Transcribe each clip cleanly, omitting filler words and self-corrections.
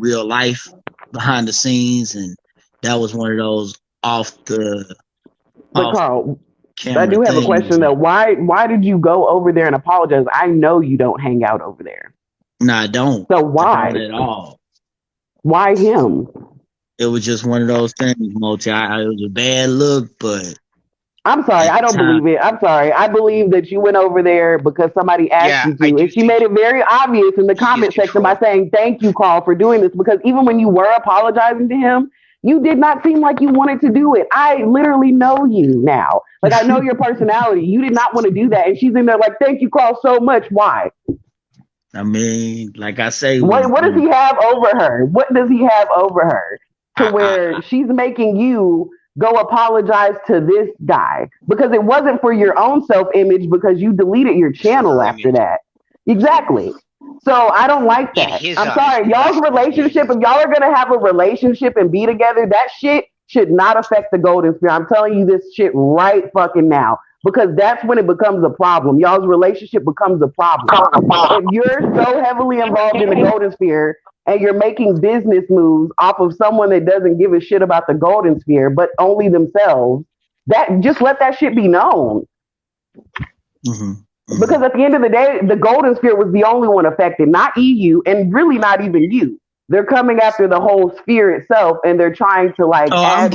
real life behind the scenes, and that was one of those off But Carl, I camera do have a things. question though. Why did you go over there and apologize? I know you don't hang out over there. No, I don't. So I why? don't at all. Why him? It was just one of those things, Multi. It was a bad look, but I'm sorry, at I the don't time, believe it. I'm sorry. I believe that you went over there because somebody asked Yeah, you I to. do And she think made it very obvious in the he is comment section by controlling. saying, "Thank you, Carl, for doing this." Because even when you were apologizing to him, you did not seem like you wanted to do it. I literally know you now. Like, I know your personality. You did not want to do that. And she's in there like, "Thank you, Carl, so much." Why? I mean, like I say, What does he have over her? What does he have over her to I, where she's making you go apologize to this guy? Because it wasn't for your own self image, because you deleted your it's for channel her after image. that. Exactly. So I don't like In that. his I'm eyes, sorry. it Y'all's left with relationship, his. if y'all are going to have a relationship and be together, that shit should not affect the golden sphere. I'm telling you this shit right fucking now. Because that's when it becomes a problem. Y'all's relationship becomes a problem. If you're so heavily involved in the golden sphere and you're making business moves off of someone that doesn't give a shit about the golden sphere, but only themselves, that just let that shit be known. Because at the end of the day, the golden sphere was the only one affected, not EU, and really not even you. They're coming after the whole sphere itself, and they're trying to like add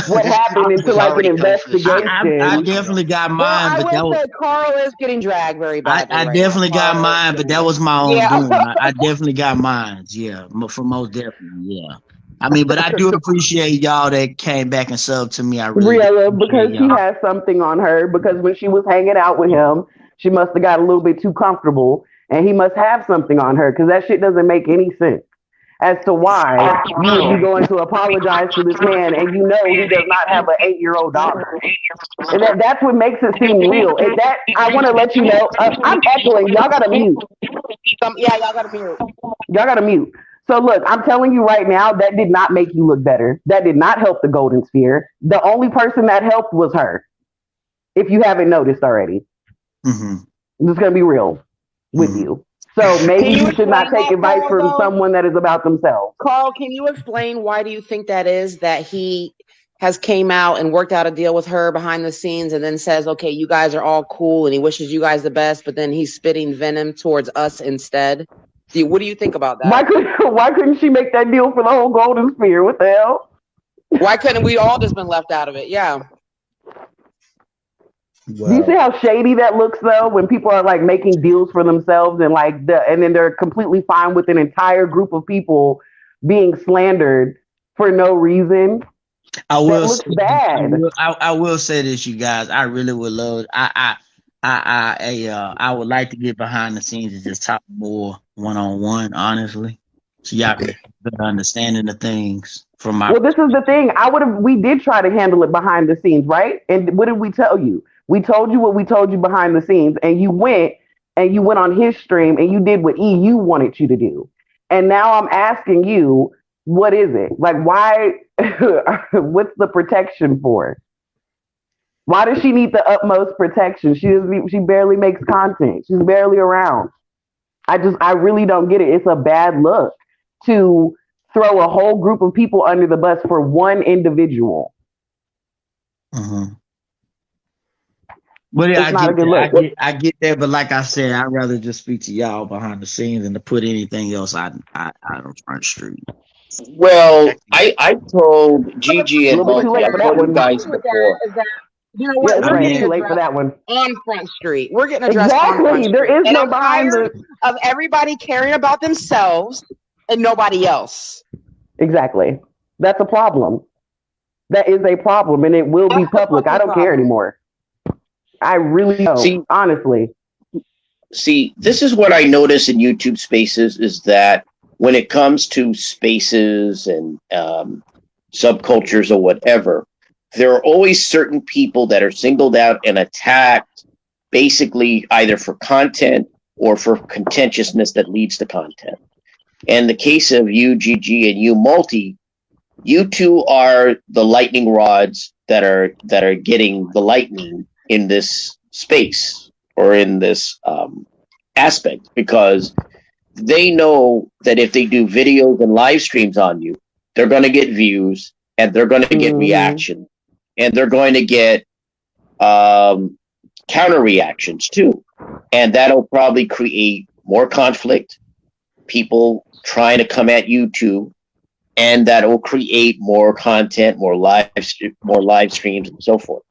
what happened into Was like an already coming for the sphere. investigation. I Months ago. definitely got Well, mine, I but that will was say Carl is getting dragged very badly I right now. definitely got Carl is mine, but getting that was my dragged. own Yeah. doing. I definitely got mine. Yeah, for most definitely. Yeah. I mean, but I do appreciate y'all that came back and subbed to me. I really do Briella, appreciate because she y'all. has something on her, because when she was hanging out with him, she must have got a little bit too comfortable, and he must have something on her, because that shit doesn't make any sense as to why you would be going to apologize to this man and you know he does not have an 8-year-old daughter. And that's what makes it seem real. And that I want to let you know, I'm echoing. Y'all got to mute. Yeah, y'all got to mute. Y'all got to mute. So look, I'm telling you right now, that did not make you look better. That did not help the golden sphere. The only person that helped was her. If you haven't noticed already, Mm-hmm. I'm just gonna be real with you. So maybe Can you you should not explain take that, advice Carl, from though? someone that is about themselves. Carl, can you explain why do you think that is, that he has came out and worked out a deal with her behind the scenes and then says, okay, you guys are all cool and he wishes you guys the best, but then he's spitting venom towards us instead? What do you think about that? Why couldn't she make that deal for the whole golden sphere? What the hell? Why couldn't we all just been left out of it? Yeah. Do you see how shady that looks though, when people are like making deals for themselves and and then they're completely fine with an entire group of people being slandered for no reason? I That will. looks bad. I will say this, you guys. I really would love. I would like to get behind the scenes and just talk more one on one, honestly, so y'all can get a better understanding of things from my. Well, this is the thing. We did try to handle it behind the scenes, right? And what did we tell you? We told you what we told you behind the scenes, and you went on his stream and you did what EU wanted you to do. And now I'm asking you, what is it? Like, why? What's the protection for? Why does she need the utmost protection? She barely makes content. She's barely around. I really don't get it. It's a bad look to throw a whole group of people under the bus for one individual. Mm-hmm. But yeah, It's not a good look. I get that. But like I said, I'd rather just speak to y'all behind the scenes than to put anything else out on Front Street. Well, I told Gigi A and little bit too Multi, late I for that told you one. guys With that before. is that, you know Yeah, what, it's we're right. getting Too late for addressed that one. on Front Street. We're getting addressed on Front Exactly. There Street. is And no I'm behind tired the. of everybody caring about themselves and nobody else. Exactly. That's a problem. That is a problem, and it will be That's the public. I fucking don't care problem. anymore. I really don't. Honestly. See, this is what I notice in YouTube Spaces is that when it comes to spaces and subcultures or whatever, there are always certain people that are singled out and attacked, basically either for content or for contentiousness that leads to content. In the case of UGG and Multi, you two are the lightning rods that are getting the lightning in this space or in this aspect, because they know that if they do videos and live streams on you, they're going to get views and they're going to get reaction and they're going to get counter reactions too. And that'll probably create more conflict, people trying to come at you too, and that will create more content, more live streams and so forth.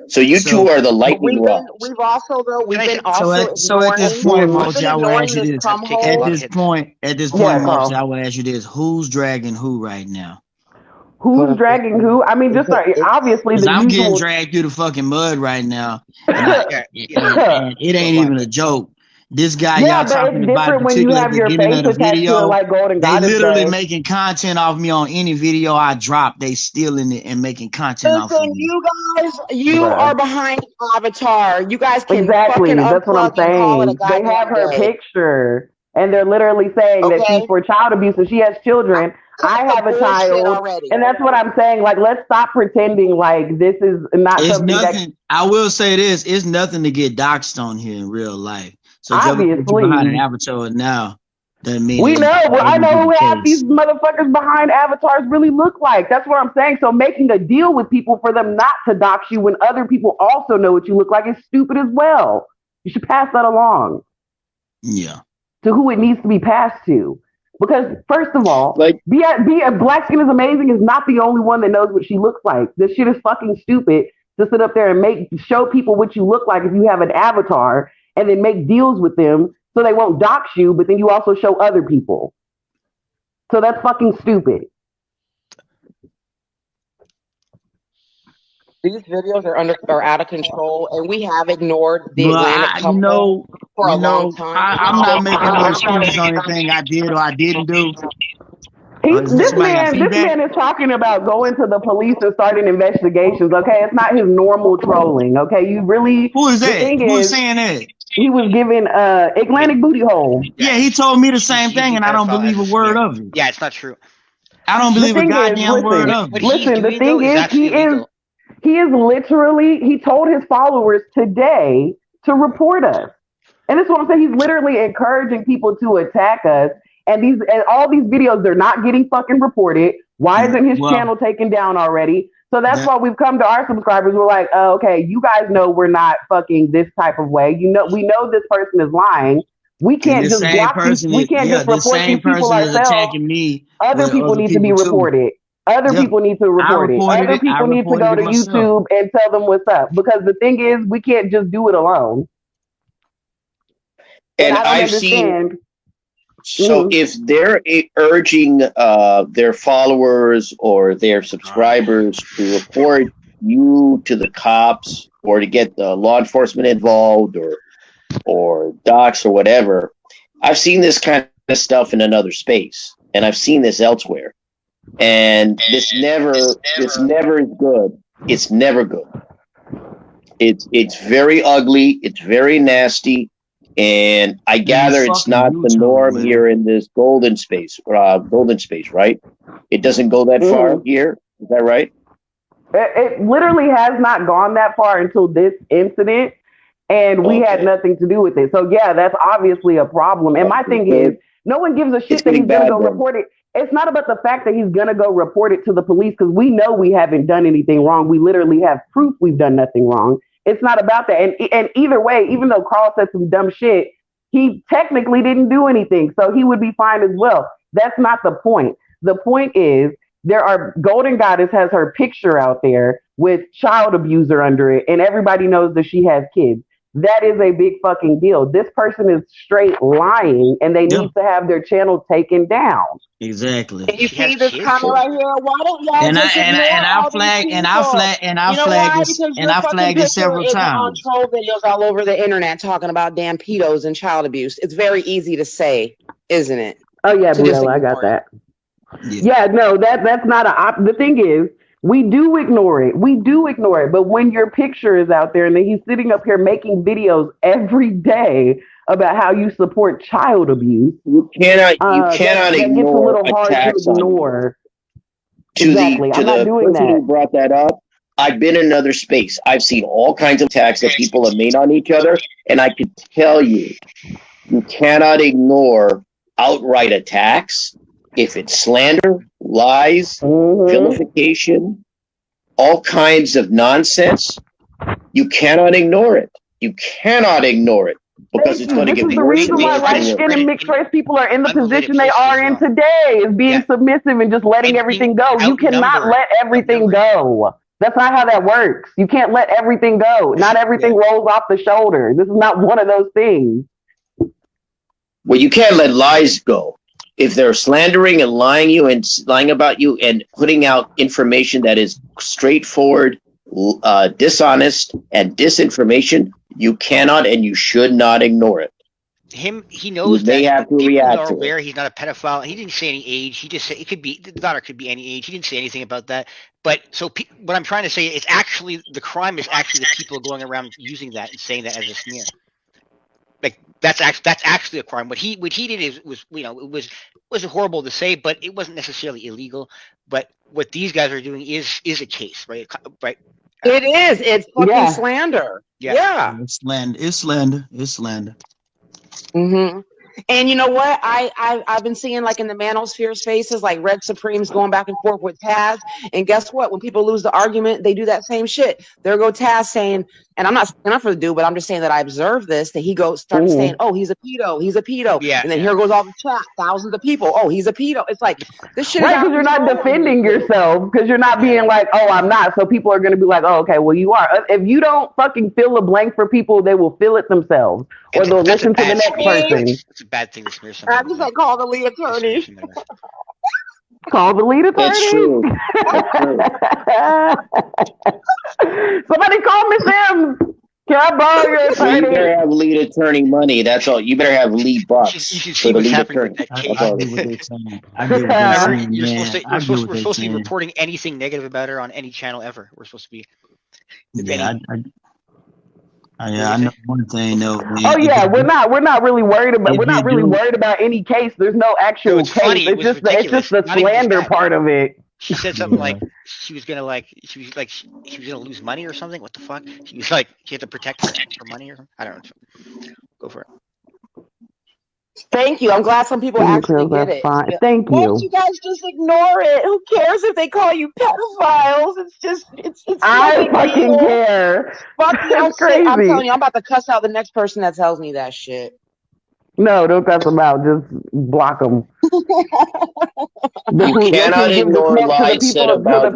So you two are the lightning rods. We've also So at this point, Mochi, I will ask you this. At this point, Mochi, I will ask you this: who's dragging who right now? Who's dragging who? I mean, just obviously the I'm usual. getting dragged through the fucking mud right now, and it ain't even a joke. This guy y'all talking about, particularly at the beginning of the video, like Golden they literally does. making content off me on any video I drop. They stealing it and making content off of me. You guys, you are behind Avatar. You guys can exactly. That's what I'm saying. They have her day. picture, and they're literally saying that she's for child abuse, and she has children. I have a child, and that's what I'm saying. Like, let's stop pretending like this is not something nothing. I will say this: it's nothing to get doxxed on here in real life. So obviously, behind an avatar now doesn't mean we know. Well, I know who half these motherfuckers behind avatars really look like. That's what I'm saying. So making a deal with people for them not to dox you when other people also know what you look like is stupid as well. You should pass that along. Yeah. To who it needs to be passed to. Because first of all, like be a black skin is amazing is not the only one that knows what she looks like. This shit is fucking stupid to sit up there and show people what you look like if you have an avatar and then make deals with them so they won't dox you, but then you also show other people. So that's fucking stupid. These videos are out of control, and we have ignored the Atlantic couple for a long time. I'm not making no excuses on anything I did or I didn't do. This man is talking about going to the police and starting investigations. Okay, it's not his normal trolling. Okay, you really. Who is that? Who's saying that? He was giving Atlantic booty hole. Yeah, he told me the same thing, and I don't believe a word of it. Yeah, it's not true. I don't believe a goddamn word of it. Listen, the thing is, he is literally, he told his followers today to report us. And this is what I'm saying. He's literally encouraging people to attack us. And all these videos, they're not getting fucking reported. Why isn't his channel taken down already? So that's why we've come to our subscribers. We're like, oh, okay, you guys know we're not fucking this type of way. You know, we know this person is lying. We can't just block people. We can't just report these people ourselves. Other people need to be reported. Other people need to report it. Other people need to go to YouTube and tell them what's up. Because the thing is, we can't just do it alone. And I've seen. So if they're urging their followers or their subscribers to report you to the cops or to get the law enforcement involved or docs or whatever, I've seen this kind of stuff in another space, and I've seen this elsewhere. And this never is good. It's never good. It's very ugly. It's very nasty. And I gather it's not the norm here in this golden space, right? It doesn't go that far here. Is that right? It literally has not gone that far until this incident, and we had nothing to do with it. So yeah, that's obviously a problem. And my thing is, no one gives a shit that he's going to go report it. It's not about the fact that he's going to go report it to the police because we know we haven't done anything wrong. We literally have proof we've done nothing wrong. It's not about that. And either way, even though Carl said some dumb shit, he technically didn't do anything. So he would be fine as well. That's not the point. The point is Golden Goddess has her picture out there with child abuser under it. And everybody knows that she has kids. That is a big fucking deal. This person is straight lying, and they need to have their channel taken down. Exactly. And you see this comment right here. Why don't y'all I flagged it several times. On troll videos all over the internet talking about damn pedos and child abuse. It's very easy to say, isn't it? Oh yeah, Briella, I got that. Yeah, no, that's not the thing is, we do ignore it. But when your picture is out there and then he's sitting up here making videos every day about how you support child abuse, you cannot ignore. That gets a little hard to ignore. To the person who brought that up, I've been in another space. I've seen all kinds of attacks that people have made on each other, and I could tell you, you cannot ignore outright attacks, if it's slander, lies, vilification, all kinds of nonsense, you cannot ignore it. You cannot ignore it because it's going to get worse. This is the reason why light-skinned and mixed race people are in the position they are in today, is being submissive and just letting everything go. You cannot let everything go. That's not how that works. You can't let everything go. Not everything rolls off the shoulder. This is not one of those things. Well, you can't let lies go. If they're slandering and lying about you and putting out information that is straightforward, dishonest, and disinformation, you cannot and you should not ignore it. He knows that people are aware he's not a pedophile. He didn't say any age. He just said it could be, the daughter could be any age. He didn't say anything about that. But so what I'm trying to say is actually the crime is actually the people going around using that and saying that as a smear. Like that's actually a crime. What he did was it was horrible to say, but it wasn't necessarily illegal. But what these guys are doing is a case, right? Right. It is. It's fucking slander. Yeah. It's slander. It's slander. Mm-hmm. And you know what? I've been seeing like in the manosphere spaces, like Red Supremes going back and forth with Taz. And guess what? When people lose the argument, they do that same shit. There go Taz saying, and I'm not speaking up for the dude, but I'm just saying that I observed this, that he starts saying, oh, he's a pedo. Yeah. And then here goes all the chat, thousands of people. Oh, he's a pedo. It's like, this shit is right, because you're not defending yourself, because you're not being like, oh, I'm not. So people are going to be like, oh, okay, well, you are. If you don't fucking fill a blank for people, they will fill it themselves. Or they'll listen to the next person. It's a bad thing to smear something. I just like call the lead attorney. Call the lead attorney. It's true. Somebody call Miss M. Can I borrow your attorney? You better have lead attorney money. That's all. You better have lead bucks. You should see what's happening with that case. I get what they're saying. I get what they're saying, man. We're supposed to be reporting anything negative about her on any channel ever. We're supposed to be. I know one thing though. Man. Oh yeah, we're not really worried about any case. There's no actual case. Funny. It's just the slander part of it. She said something like she was gonna lose money or something. What the fuck? She was like she had to protect her money or something. I don't know. Go for it. Thank you. I'm glad some people actually get it. Fine. Thank you. Why don't you guys just ignore it? Who cares if they call you pedophiles? It's I fucking care. Fuck crazy. I'm telling you, I'm about to cuss out the next person that tells me that shit. No, don't cuss them out. Just block them. You cannot ignore lies said about